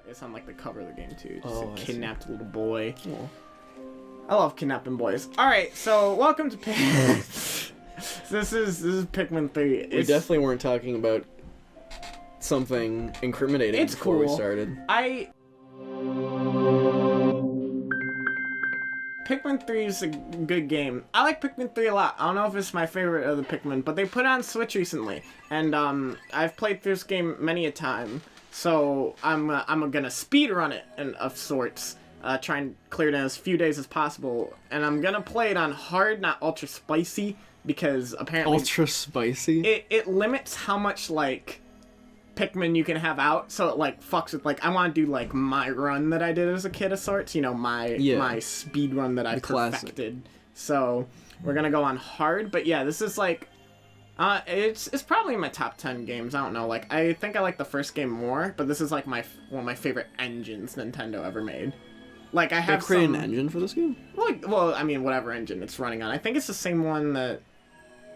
It's on like the cover of the game too. Just Oh, a I kidnapped little boy. Oh. I love kidnapping boys. All right, so welcome to Pikmin. This is Pikmin 3. We definitely weren't talking about something incriminating It's before we cool. started. Pikmin 3 is a good game. I like Pikmin 3 a lot. I don't know if it's my favorite of the Pikmin, but they put it on Switch recently, and I've played through this game many a time. So I'm gonna speed run it of sorts. Try and clear it in as few days as possible, and I'm gonna play it on hard, not ultra spicy, because apparently Ultra spicy? it limits how much like Pikmin you can have out, so it like fucks with like I want to do like my run that I did as a kid of sorts, you know, my speed run that I perfected. So we're gonna go on hard, but yeah, this is like it's probably in my top 10 games. I don't know, like I think I like the first game more, but this is like one of my favorite engines Nintendo ever made. Like I have created an engine for this game? Well, I mean, whatever engine it's running on. I think it's the same one that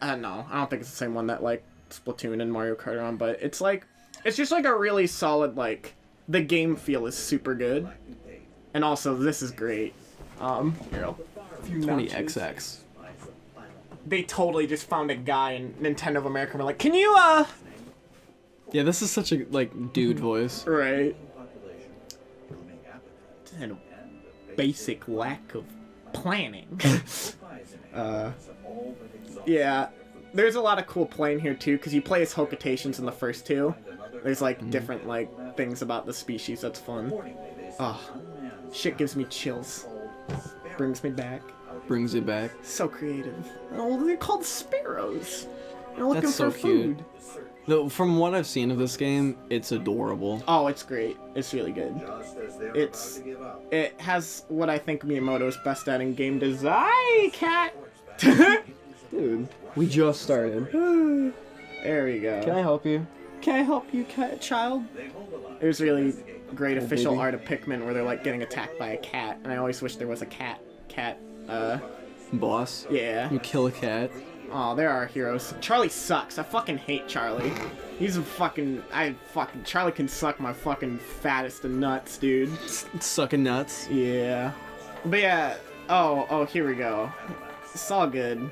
no, I don't think it's the same one that like Splatoon and Mario Kart are on, but it's like it's just like a really solid, like the game feel is super good, and also this is great. Here, 20XX. They totally just found a guy in Nintendo of America and were like, can you Yeah, this is such a like dude voice. right. And a basic lack of planning. Yeah, there's a lot of cool playing here too, because you play as Hokatations in the first two. There's like different like things about the species that's fun. Oh, shit gives me chills. Brings me back. Brings it back. So creative. Oh, they're called sparrows. They're looking That's so for cute. food. Though, from what I've seen of this game, it's adorable. Oh, it's great. It's really good. It has what I think Miyamoto's best at in game design. Cat. Dude, we just started. There we go. Can I help you? Can I help you, child? There's really great official baby. art of Pikmin where they're like getting attacked by a cat, and I always wish there was a cat. Boss? Yeah. You kill a cat? Oh, there are heroes. Charlie sucks. I fucking hate Charlie. He's a fucking... Charlie can suck my fucking fattest of nuts, dude. Sucking nuts? Yeah. But yeah... Oh, here we go. It's all good.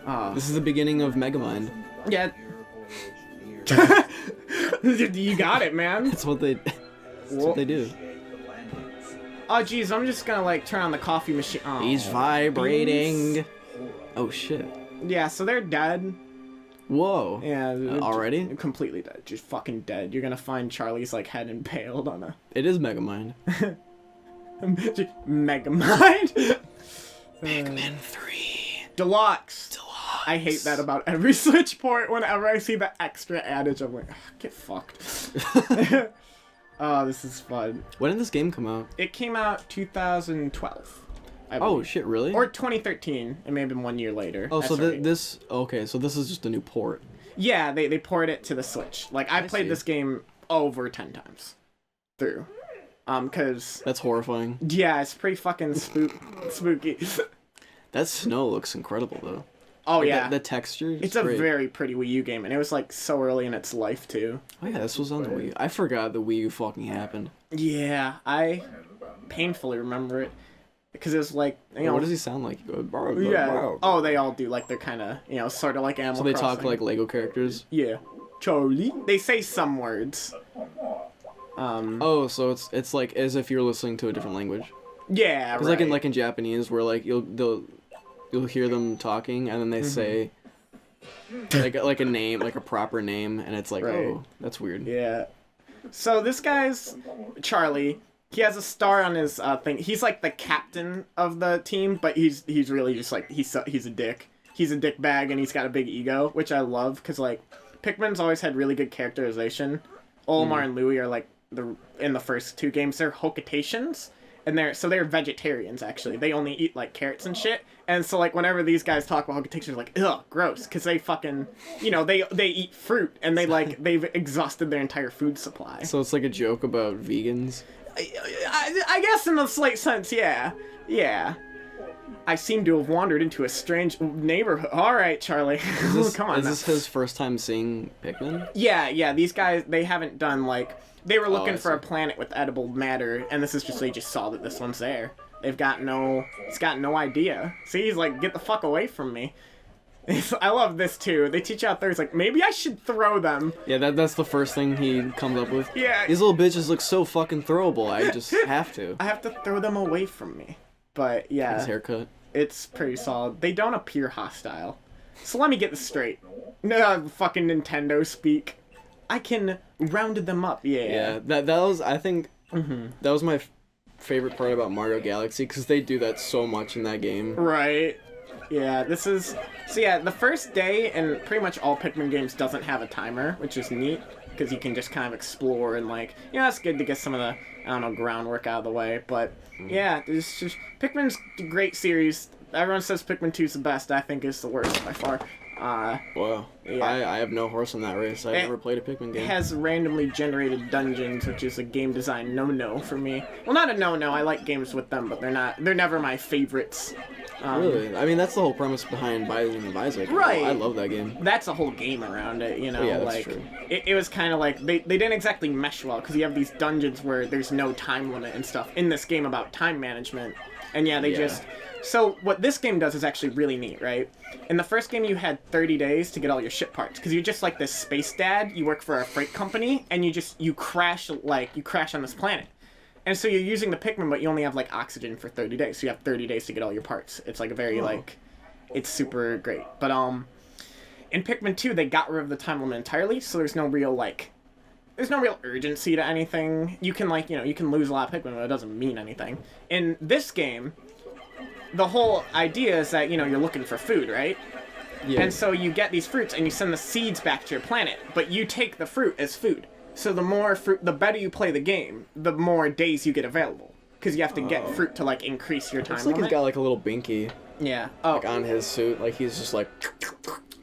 Oh. This is the beginning of Megamind. Yeah. You got it, man. That's what they do. Oh, jeez, I'm just gonna, like, turn on the coffee machine. Oh, He's vibrating. beans. Oh, shit. Yeah, so they're dead. Whoa. Yeah. Already? Completely dead. Just fucking dead. You're gonna find Charlie's, like, head impaled on a... It is Megamind. Megamind? Pikmin 3. Deluxe. I hate that about every Switch port. Whenever I see the extra adage, I'm like, get fucked. Oh, this is fun. When did this game come out? It came out 2012. I Oh, believe. shit, really? Or 2013. It may have been 1 year later. Oh, so That's right. Okay, so this is just a new port. Yeah, they ported it to the Switch. Like, I played see. this game over 10 times through. Cause... That's horrifying. Yeah, it's pretty fucking spooky. That snow looks incredible, though. Oh, Like, yeah. The texture is It's a great. very pretty Wii U game, and it was, like, so early in its life, too. Oh, yeah, this was on the Wii U. I forgot the Wii U fucking happened. Yeah, I painfully remember it. Because it was like, you know... What does he sound like? He goes, "Bark, bark, Yeah. bark." Oh, they all do. Like, they're kind of, you know, sort of like Animal So they Crossing. talk like Lego characters? Yeah. Charlie. They say some words. Oh, so it's like as if you're listening to a different language. Yeah, Because right. like in Japanese, where like you'll hear them talking, and then they say like a name, like a proper name, and it's like, Right. oh, that's weird. Yeah. So this guy's Charlie. He has a star on his thing. He's like the captain of the team, but he's really just like he's a dick. He's a dick bag, and he's got a big ego, which I love because like Pikmin's always had really good characterization. Olimar and Louie are like in the first two games. They're Hokatations, and they're vegetarians actually. They only eat like carrots and shit. And so like whenever these guys talk about Hokatations, they're like, ugh, gross, because they fucking, you know, they eat fruit, and they've exhausted their entire food supply. So it's like a joke about vegans. I guess in a slight sense, yeah. Yeah. I seem to have wandered into a strange neighborhood. All right, Charlie. Come on. Is this his first time seeing Pikmin? Yeah. These guys, they haven't done like They were looking I for a see. planet with edible matter, and this is just they just saw that this one's there. It's got no idea. See, he's like, get the fuck away from me. I love this too. They teach out there. He's like, maybe I should throw them. Yeah, that's the first thing he comes up with. Yeah. These little bitches look so fucking throwable. I just have to. I have to throw them away from me. But yeah, His haircut. it's pretty solid. They don't appear hostile. So let me get this straight. No, fucking Nintendo speak. I can rounded them up. Yeah. Yeah, that was, I think, that was my favorite part about Mario Galaxy, because they do that so much in that game. Right. Yeah, this is... So yeah, the first day in pretty much all Pikmin games doesn't have a timer, which is neat, because you can just kind of explore and like, yeah, it's good to get some of the, I don't know, groundwork out of the way, but yeah, it's just... Pikmin's a great series. Everyone says Pikmin 2 is the best. I think it's the worst by far. Wow. Yeah. I have no horse in that race. I've never played a Pikmin game. It has randomly generated dungeons, which is a game design no-no for me. Well, not a no-no. I like games with them, but they're never my favorites. Really? I mean, that's the whole premise behind Binding of Isaac. Right. I love that game. That's a whole game around it, you know? Yeah, that's like, true. It was kind of like, they didn't exactly mesh well, because you have these dungeons where there's no time limit and stuff in this game about time management. And yeah, they just... So what this game does is actually really neat, right? In the first game, you had 30 days to get all your ship parts, because you're just like this space dad. You work for a freight company, and you crash on this planet. And so you're using the Pikmin, but you only have like oxygen for 30 days. So you have 30 days to get all your parts. It's like a very it's super great. But in Pikmin 2, they got rid of the time limit entirely, so there's no real urgency to anything. You can you can lose a lot of Pikmin, but it doesn't mean anything. In this game, the whole idea is that, you're looking for food, right? Yeah. And so you get these fruits and you send the seeds back to your planet, but you take the fruit as food. So the more fruit, the better you play the game, the more days you get available. Because you have to get fruit to, increase your time Looks like limit. he's got, a little binky, Yeah. Oh. on his suit. Like, he's just like...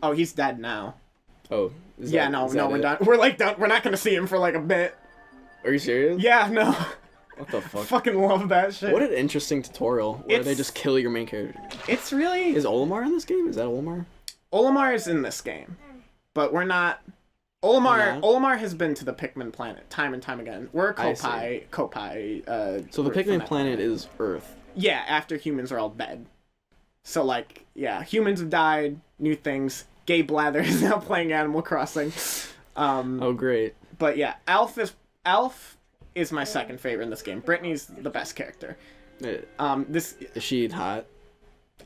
Oh, he's dead now. Oh. We're done. We're, done. We're not going to see him for, a bit. Are you serious? Yeah, no. What the fuck? Fucking love that shit. What an interesting tutorial, where they just kill your main character. It's really... Is Olimar in this game? Is that Olimar? Olimar is in this game. But we're not... Olimar has been to the Pikmin planet time and time again. We're a Kopai. So the Pikmin planet is Earth. Yeah, after humans are all dead. So humans have died. New things. Gay Blather is now playing Animal Crossing. Oh great. But yeah, Alf is my second favorite in this game. Brittany's the best character. Is she hot?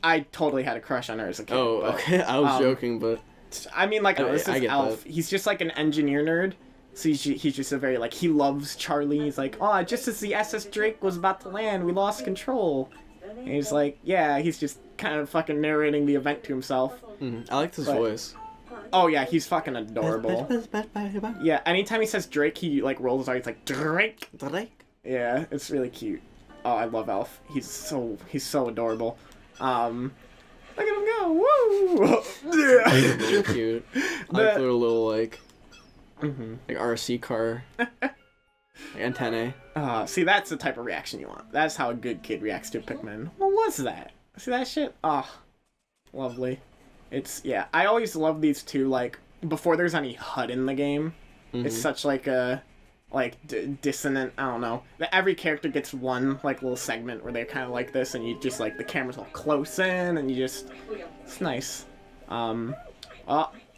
I totally had a crush on her as a kid. Oh, okay. I was joking, but I mean, this is Alf. That. He's just an engineer nerd. So he's just a very he loves Charlie. He's like, oh, just as the SS Drake was about to land, we lost control. And he's like, yeah, he's just kind of fucking narrating the event to himself. I liked his voice. Oh yeah, he's fucking adorable. Yeah, anytime he says Drake, he rolls his eyes. He's like, Drake. Yeah, it's really cute. Oh, I love Alf. He's so adorable. Look at him go! Woo! Yeah. Really cute. I like their little RC car antennae. See, that's the type of reaction you want. That's how a good kid reacts to Pikmin. What was that? See that shit? Oh, lovely. I always love these two, before there's any HUD in the game. It's such a dissonant, I don't know. Every character gets one little segment where they're kind of like this, and you just the camera's all close in, and it's nice. Oh,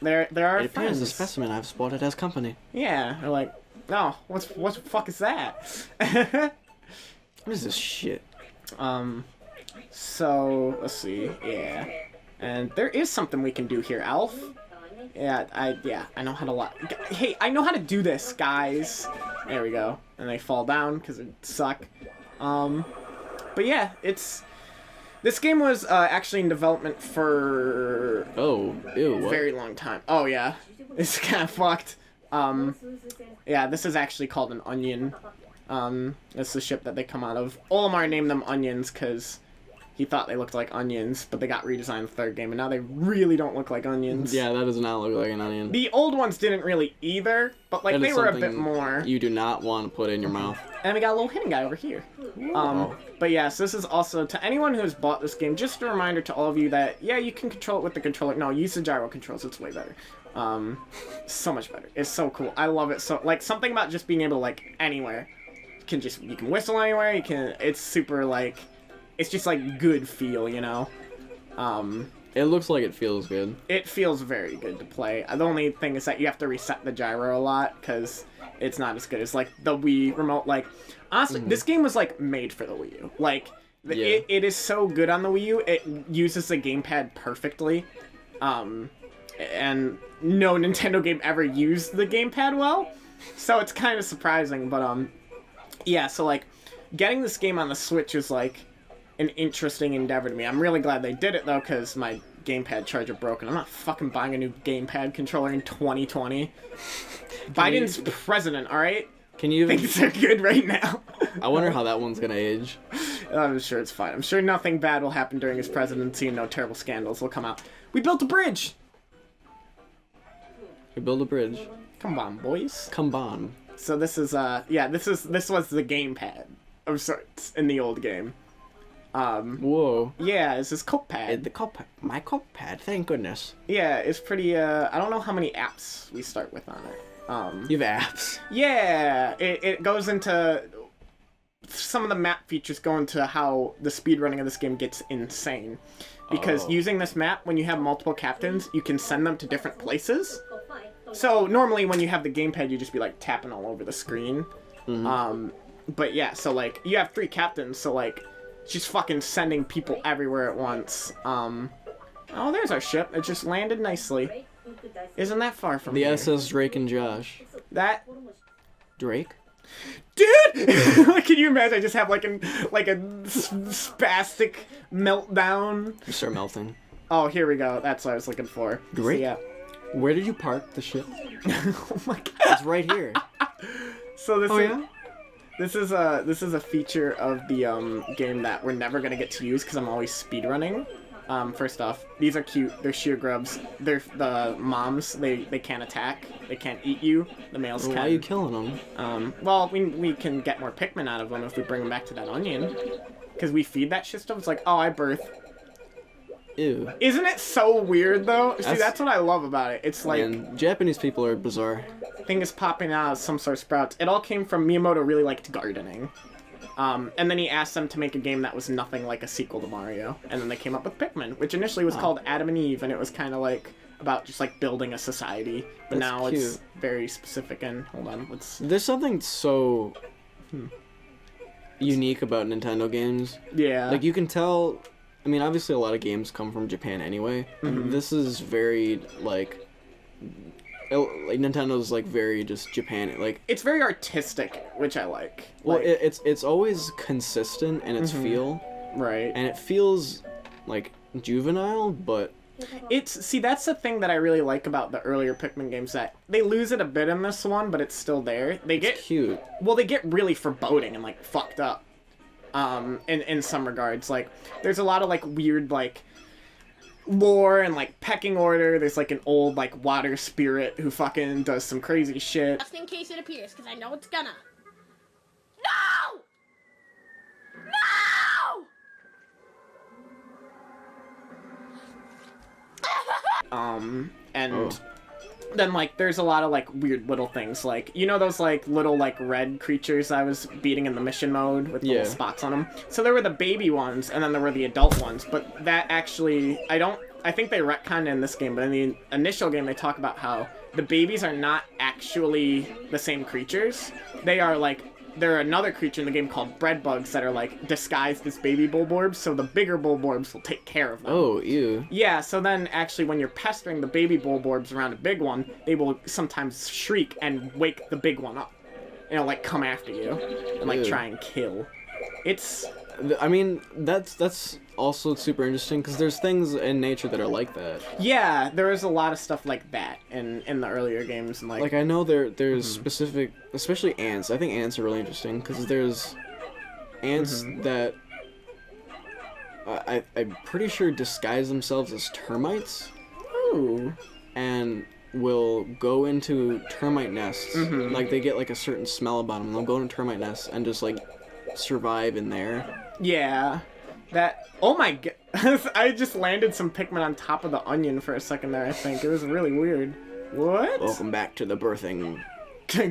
there are It appears the specimen I've spotted as company. Yeah, they're like, oh, what the fuck is that? What is this shit? So let's see, yeah, and there is something we can do here, Alf. Yeah, I know how to Hey, I know how to do this, guys. There we go. And they fall down because they suck. But yeah, this game was actually in development for what? a very long time. Oh yeah, it's kind of fucked. Yeah, this is actually called an onion. It's the ship that they come out of. Olimar named them onions because he thought they looked like onions, but they got redesigned in the third game, and now they really don't look like onions. Yeah, that does not look like an onion. The old ones didn't really either, but they were a bit more. You do not want to put in your mouth. And we got a little hidden guy over here. But yes, this is also, to anyone who has bought this game, just a reminder to all of you that, yeah, you can control it with the controller. No, use the gyro controls, it's way better. So much better. It's so cool. I love it. So like something about just being able to like anywhere. You can whistle anywhere. It's super like, it's just like good feel, you know. It looks like it feels good. It feels very good to play. The only thing is that you have to reset the gyro a lot because it's not as good as like the Wii remote. Like honestly, this game was like made for the Wii U. Like it is so good on the Wii U. It uses the gamepad perfectly. And no Nintendo game ever used the gamepad well, so it's kind of surprising. But yeah. So like, getting this game on the Switch is like an interesting endeavor to me. I'm really glad they did it though, because my gamepad charger broke, and I'm not fucking buying a new gamepad controller in 2020. Biden's president, all right? Can you? Things are good right now. I wonder how that one's gonna age. I'm sure it's fine. I'm sure nothing bad will happen during his presidency, and no terrible scandals will come out. We built a bridge. We build a bridge. Come on, boys. Come on. So this is this was the gamepad of sorts in the old game. Whoa. Yeah, it's this Coke pad. My Coke pad. Thank goodness. Yeah, it's pretty. I don't know how many apps we start with on it. You have apps. Yeah, it goes into some of the map features go into how the speedrunning of this game gets insane. Because using this map, when you have multiple captains, you can send them to different places. So normally when you have the gamepad, you just be like tapping all over the screen. But yeah, so like you have 3 captains, so like just fucking sending people everywhere at once. Oh, there's our ship. It just landed nicely. Isn't that far from the here? SS Drake and Josh. That Drake? dude. Can you imagine? I just have like a spastic meltdown. You start melting. Oh, here we go. That's what I was looking for. Drake? So, yeah. Where did you park the ship? Oh my god. It's right here. So this yeah? this is a feature of the game that we're never gonna get to use because I'm always speedrunning. First off, these are cute. They're sheer grubs. They're the moms. They can't attack. They can't eat you. The males can. Why are you killing them? Well, we can get more Pikmin out of them if we bring them back to that onion. Because we feed that shit stuff. It's like, oh, I birth. Ew. Isn't it so weird, though? See, that's what I love about it. It's like... Man, Japanese people are bizarre. Thing is popping out of some sort of sprouts. It all came from Miyamoto really liked gardening. And then he asked them to make a game that was nothing like a sequel to Mario. And then they came up with Pikmin, which initially was called Adam and Eve, and it was kind of like about just like building a society. But That's now cute. it's very specific and hold on, let's... There's something so unique about Nintendo games. Yeah. Like, you can tell... I mean, obviously a lot of games come from Japan anyway. This is very, like Nintendo's, like, very just Japan. Like, it's very artistic, which I like. Well, like, it's always consistent in its feel. Right. And it feels, like, juvenile, but... See, that's the thing that I really like about the earlier Pikmin games, that they lose it a bit in this one, but it's still there. It's cute. Well, they get really foreboding and, like, fucked up. In some regards, like, there's a lot of, like, weird, like, lore and, like, pecking order. There's, like, an old, like, water spirit who fucking does some crazy shit. Just in case it appears, because I know it's gonna. No! No! And then, like, there's a lot of, like, weird little things, like, you know those, like, little, like, red creatures I was beating in the mission mode with little spots on them? So there were the baby ones, and then there were the adult ones, but that actually, I think they retconned in this game, but in the initial game they talk about how the babies are not actually the same creatures. They are, like, they're another creature in the game called bread bugs that are, like, disguised as baby bulborbs, so the bigger bulborbs will take care of them. Oh, ew. Yeah, so then actually when you're pestering the baby bulborbs around a big one, they will sometimes shriek and wake the big one up. You know, like, come after you and, like, try and kill. It's... I mean, that's also super interesting, because there's things in nature that are like that. Yeah, there is a lot of stuff like that in the earlier games. And like I know there's specific, especially ants. I think ants are really interesting, because there's ants that I'm pretty sure disguise themselves as termites. Ooh. And will go into termite nests. Like, they get, like, a certain smell about them. They'll go into termite nests and just, like, survive in there. Yeah. That... Oh my god. I just landed some Pikmin on top of the onion for a second there, I think. It was really weird. What? Welcome back to the birthing.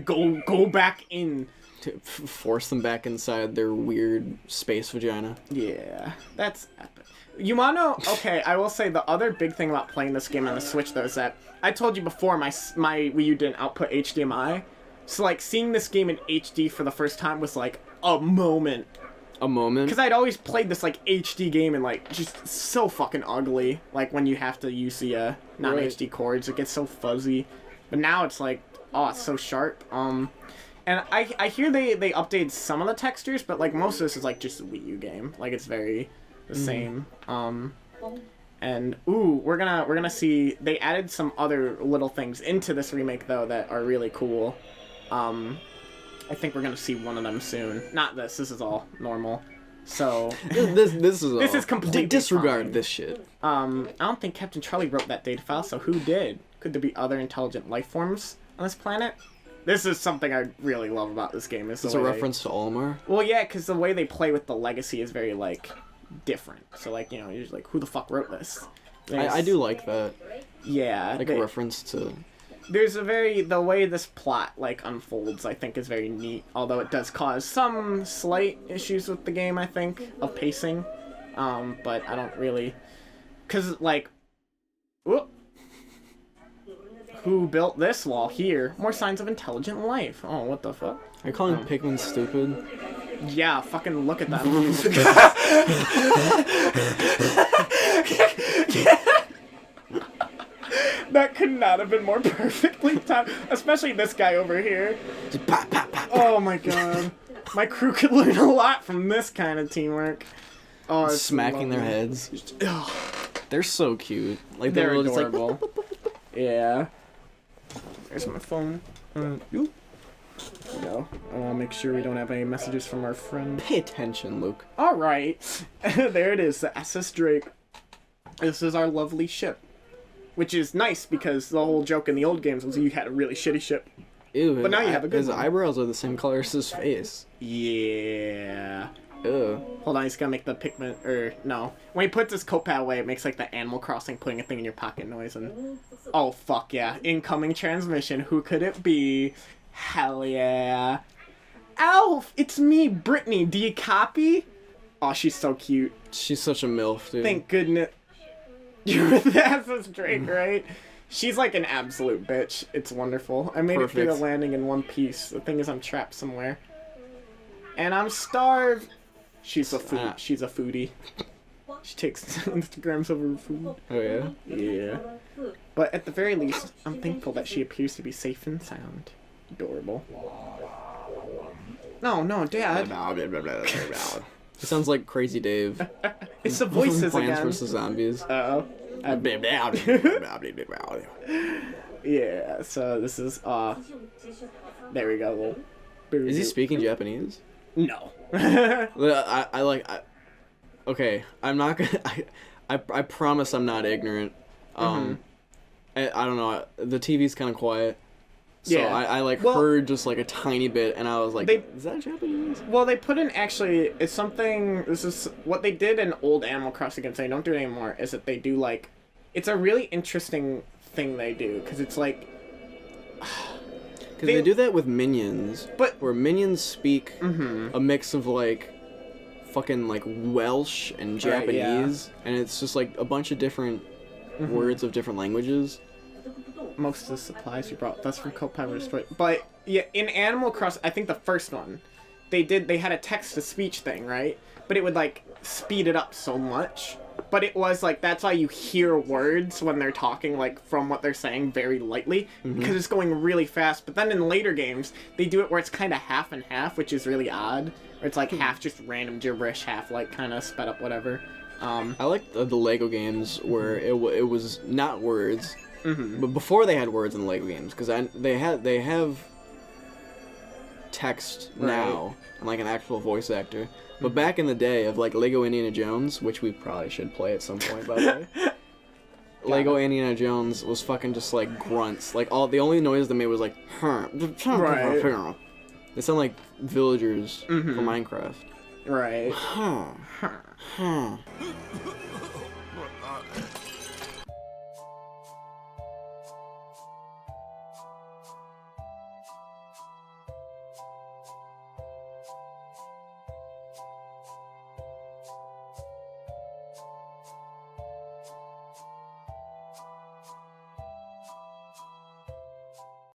Go back in. To force them back inside their weird space vagina. Yeah, that's epic. You wanna? Okay, I will say the other big thing about playing this game on the Switch though is that I told you before my Wii U didn't output HDMI, so like seeing this game in HD for the first time was like a moment. A moment. Because I'd always played this like HD game and like just so fucking ugly. Like when you have to use the non-HD chords, it gets so fuzzy. But now it's like, oh, it's so sharp. And I hear they updated some of the textures, but like most of this is like just a Wii U game. Like it's very the same. And ooh, we're gonna see they added some other little things into this remake though that are really cool. I think we're gonna see one of them soon. Not this. This is all normal. So this is all. This is completely disregard fine. this shit. I don't think Captain Charlie wrote that data file. So who did? Could there be other intelligent life forms on this planet? This is something I really love about this game. Is a reference to Olimar? Well, yeah, because the way they play with the legacy is very like different. So like you're just like, who the fuck wrote this? I do like that. Yeah, like a reference to. There's the way this plot like unfolds, I think, is very neat. Although it does cause some slight issues with the game, I think, of pacing. But I don't really, cause like, whoop. Who built this wall here? More signs of intelligent life. Oh, what the fuck? Are you calling Pikmin stupid? Yeah, fucking look at that. That could not have been more perfectly timed. Especially this guy over here. Oh my god. My crew could learn a lot from this kind of teamwork. Oh, it's smacking their heads. They're so cute. Like they're adorable. Just like, yeah. There's my phone. You. No. I want to make sure we don't have any messages from our friend. Pay attention, Luke. Alright. There it is, the SS Drake. This is our lovely ship. Which is nice, because the whole joke in the old games was you had a really shitty ship. Ew. But now you have a good His one. eyebrows are the same color as his face. Yeah. Ew. Hold on, he's gonna make the Pikmin, or no. When he puts his coat pad away, it makes like the Animal Crossing putting a thing in your pocket noise, and... Oh, fuck yeah. Incoming transmission. Who could it be? Hell yeah. Alf! It's me, Brittany. Do you copy? Oh, she's so cute. She's such a MILF, dude. Thank goodness. You're the SS Drake, right? She's like an absolute bitch. It's wonderful. I made it through the landing in one piece. The thing is, I'm trapped somewhere. And I'm starved. She's a food. She's a foodie. She takes Instagrams over food. Oh, yeah? Yeah. But at the very least, I'm thankful that she appears to be safe and sound. Adorable. No, Dad. It sounds like Crazy Dave. It's the voices Plants again. vs. Zombies. Uh-oh. Yeah, so this is, there we go. Is he speaking Japanese? No. Okay, I'm not gonna, I promise I'm not ignorant. I don't know, the TV's kind of quiet. So Yeah. I heard just like a tiny bit, and I was like, is that Japanese? Well, they put in, actually, it's something, this is, what they did in old Animal Crossing, and they don't do it anymore, is that they do, like, it's a really interesting thing they do, because it's like... Because they do that with Minions, but where Minions speak a mix of, like, fucking, like, Welsh and Japanese, and it's just, like, a bunch of different words of different languages. Most of the supplies you brought, that's from Copiler Destroy. But, yeah, in Animal Crossing, I think the first one, they had a text-to-speech thing, right? But it would, like, speed it up so much. But it was, like, that's why you hear words when they're talking, like, from what they're saying very lightly. Because it's going really fast. But then in later games, they do it where it's kind of half and half, which is really odd. Where it's, like, half just random gibberish, half, like, kind of sped up whatever. I like the Lego games where it was not words. But before they had words in the Lego games, because they have text now, and like an actual voice actor. But back in the day of like Lego Indiana Jones, which we probably should play at some point, by the way. Lego Indiana Jones was fucking just like grunts. Like the only noise they made was like, Right. They sound like villagers from Minecraft. Right.